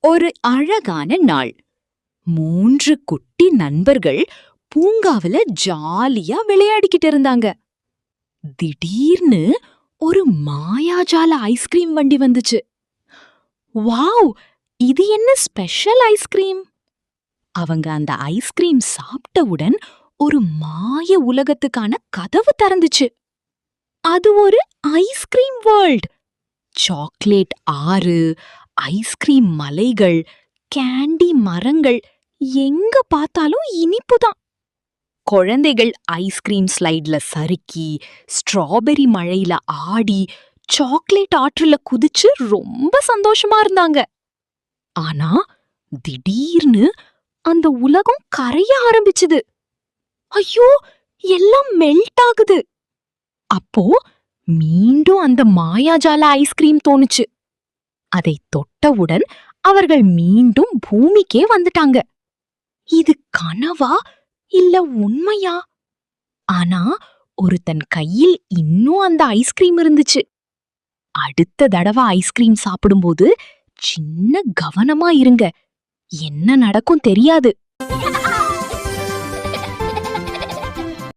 ஒரு அழகான நாள். 3 குட்டி நண்பர்கள் பூங்காவுல ஜாலியா விளையாடிக்கிட்டு இருந்தாங்க. திடீர்னு ஒரு மாயாஜால ஐஸ்கிரீம் வண்டி வந்துச்சு. வாவ்! இது என்ன ஸ்பெஷல் ஐஸ்கிரீம்? அவங்க அந்த ஐஸ்கிரீம் சாப்பிட்டவுடன் ஒரு மாய உலகத்துக்கான கதவு திறந்துச்சு. அது ஒரு ஐஸ்கிரீம் வேர்ல்ட். சாக்லேட் ஆறு, ஐஸ்கிரீம் மலைகள், கேண்டி மரங்கள், எங்க பார்த்தாலும் இனிப்புதான். குழந்தைகள் ஐஸ்கிரீம் ஸ்லைட்ல சறுக்கி, ஸ்ட்ராபெரி மழையில ஆடி, சாக்லேட் ஆற்றுல குதிச்சு ரொம்ப சந்தோஷமா இருந்தாங்க. ஆனா திடீர்னு அந்த உலகம் கரைய ஆரம்பிச்சுது. ஐயோ, எல்லாம் மெல்ட் ஆகுது. அப்போ மீண்டும் அந்த மாயாஜால ஐஸ்கிரீம் தோணுச்சு. அதை தொட்டவுடன் அவர்கள் மீண்டும் பூமிக்கே வந்துட்டாங்க. இது கனவா இல்ல உண்மையா? ஆனா ஒருத்தன் கையில் இன்னும் அந்த ஐஸ்கிரீம் இருந்துச்சு. அடுத்த தடவை ஐஸ்கிரீம் சாப்பிடும்போது சின்ன கவனமா இருங்க. என்ன நடக்கும் தெரியாது.